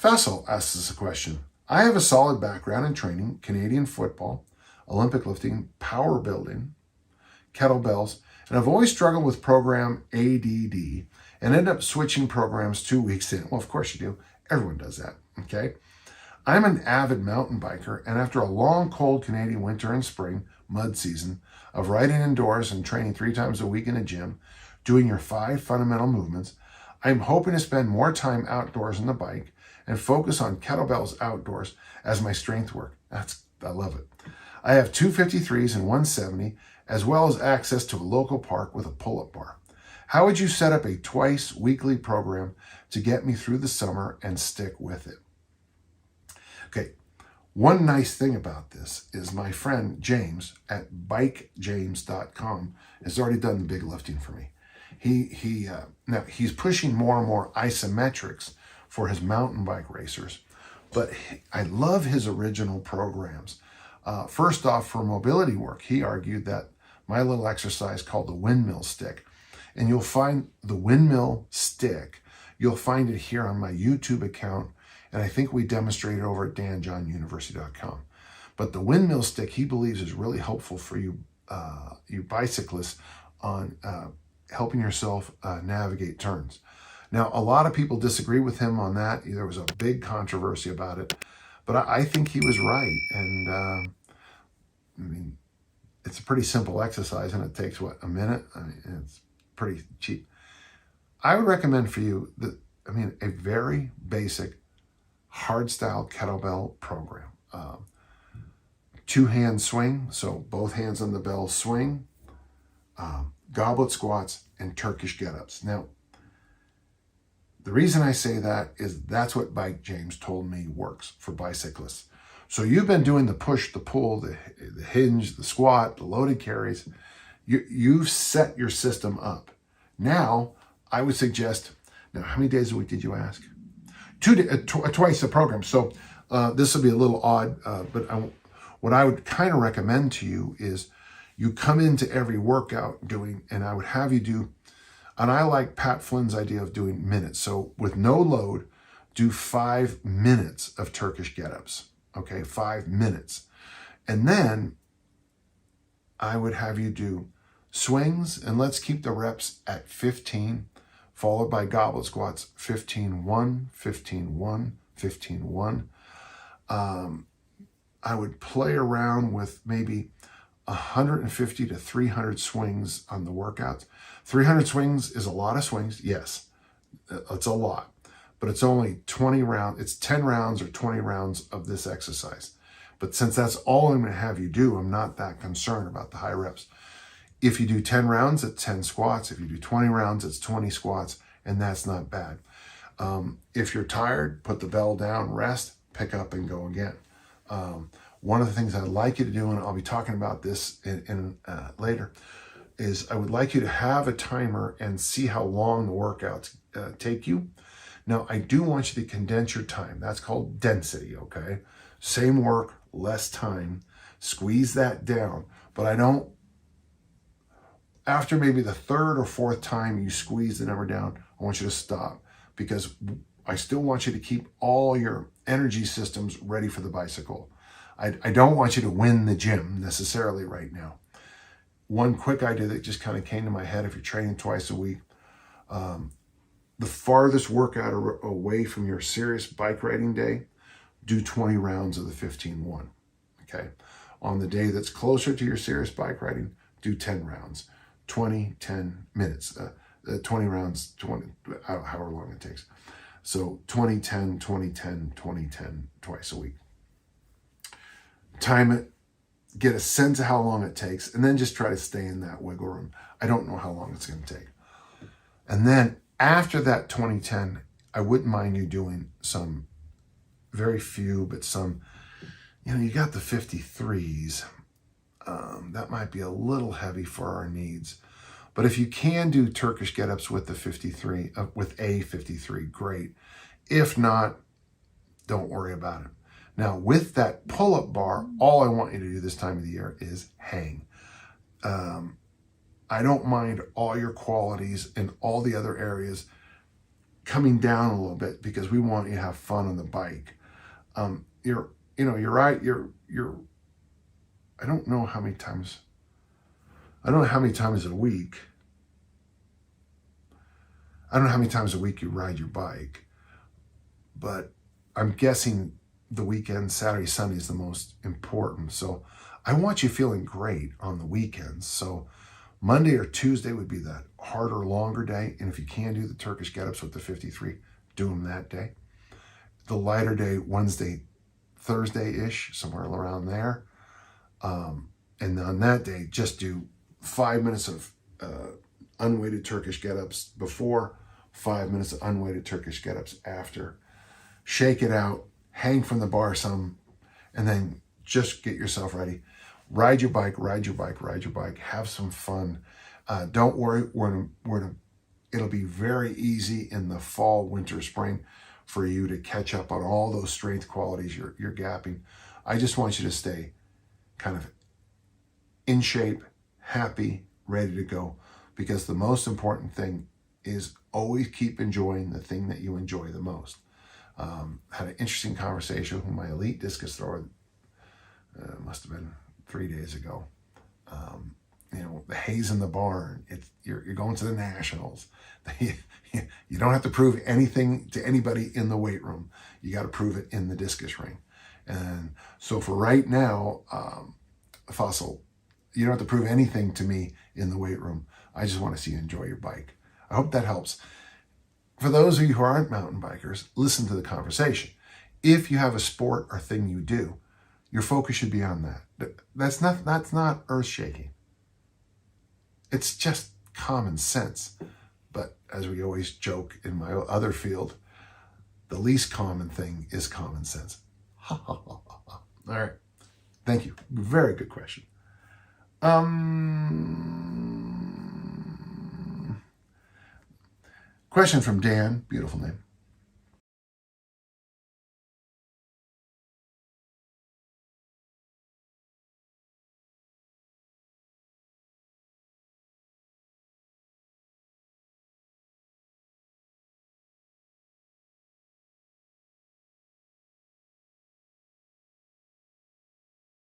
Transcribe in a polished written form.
Fessel asks us a question. I have a solid background in training, Canadian football, Olympic lifting, power building, kettlebells, and I've always struggled with program ADD and end up switching programs 2 weeks in. Well, of course you do. Everyone does that, okay? I'm an avid mountain biker, and after a long, cold Canadian winter and spring, mud season, of riding indoors and training 3 times a week in a gym, doing your 5 fundamental movements, I'm hoping to spend more time outdoors on the bike and focus on kettlebells outdoors as my strength work. I love it. I have 2 53s and 170, as well as access to a local park with a pull-up bar. How would you set up a twice weekly program to get me through the summer and stick with it? Okay, one nice thing about this is my friend James at bikejames.com has already done the big lifting for me. Now he's pushing more and more isometrics for his mountain bike racers, but I love his original programs. First off, for mobility work, he argued that my little exercise called the windmill stick, and you'll find the windmill stick, you'll find it here on my YouTube account, and I think we demonstrated over at danjohnuniversity.com. But the windmill stick, he believes, is really helpful for you, you bicyclists on helping yourself navigate turns. Now, a lot of people disagree with him on that. There was a big controversy about it, but I think he was right. And I mean, it's a pretty simple exercise, and it takes, what, a minute? I mean, it's pretty cheap. I would recommend for you a very basic hardstyle kettlebell program. 2-hand swing, so both hands on the bell swing, goblet squats, and Turkish get-ups. Now, the reason I say that is that's what Bike James told me works for bicyclists. So you've been doing the push, the pull, the hinge, the squat, the loaded carries. You've set your system up. Now, I would suggest, now how many days a week did you ask? Twice a program. So this will be a little odd, but what I would kind of recommend to you is you come into every workout doing, and I would have you do, and I like Pat Flynn's idea of doing minutes. So with no load, do 5 minutes of Turkish get-ups. Okay, 5 minutes. And then I would have you do swings, and let's keep the reps at 15, followed by goblet squats, 15-1, 15-1, 15-1. I would play around with maybe 150 to 300 swings on the workouts. 300 swings is a lot of swings. Yes, it's a lot, but it's only 20 rounds. It's 10 rounds or 20 rounds of this exercise. But since that's all I'm going to have you do, I'm not that concerned about the high reps. If you do 10 rounds, it's 10 squats. If you do 20 rounds, it's 20 squats, and that's not bad. If you're tired, put the bell down, rest, pick up, and go again. One of the things I'd like you to do, and I'll be talking about this later, is I would like you to have a timer and see how long the workouts take you. Now, I do want you to condense your time. That's called density, okay? Same work, less time. Squeeze that down. But I don't, after maybe the 3rd or 4th time you squeeze the number down, I want you to stop, because I still want you to keep all your energy systems ready for the bicycle. I don't want you to win the gym necessarily right now. One quick idea that just kind of came to my head, if you're training twice a week, the farthest workout away from your serious bike riding day, do 20 rounds of the 15-1, okay? On the day that's closer to your serious bike riding, do 10 rounds, 20, 10 minutes, 20 rounds, 20, however long it takes. So 20, 10, 20, 10, 20, 10, twice a week. Time it, get a sense of how long it takes, and then just try to stay in that wiggle room. I don't know how long it's going to take. And then after that 20-10, I wouldn't mind you doing some, very few, but some, you got the 53s. That might be a little heavy for our needs. But if you can do Turkish get-ups with the 53, with a 53, great. If not, don't worry about it. Now, with that pull-up bar, all I want you to do this time of the year is hang. I don't mind all your qualities in all the other areas. coming down a little bit because we want you to have fun on the bike. You're right. I don't know how many times a week. I don't know how many times a week you ride your bike, but I'm guessing the weekend, Saturday, Sunday is the most important. So I want you feeling great on the weekends. So Monday or Tuesday would be that harder, longer day. And if you can do the Turkish get-ups with the 53, do them that day. The lighter day, Wednesday, Thursday-ish, somewhere around there. And on that day, just do 5 minutes of unweighted Turkish get-ups before, 5 minutes of unweighted Turkish get-ups after. Shake it out, hang from the bar some, and then just get yourself ready. Ride your bike, have some fun. Don't worry, it'll be very easy in the fall, winter, spring for you to catch up on all those strength qualities you're gapping. I just want you to stay kind of in shape, happy, ready to go, because the most important thing is always keep enjoying the thing that you enjoy the most. Had an interesting conversation with my elite discus thrower, must have been 3 days ago. The haze in the barn, you're going to the nationals. You don't have to prove anything to anybody in the weight room. You got to prove it in the discus ring. And so for right now, Fossil, you don't have to prove anything to me in the weight room. I just want to see you enjoy your bike. I hope that helps. For those of you who aren't mountain bikers, listen to the conversation. If you have a sport or thing you do, your focus should be on that. That's not earth-shaking. It's just common sense. But as we always joke in my other field, the least common thing is common sense. All right. Thank you. Very good question. Question from Dan, beautiful name.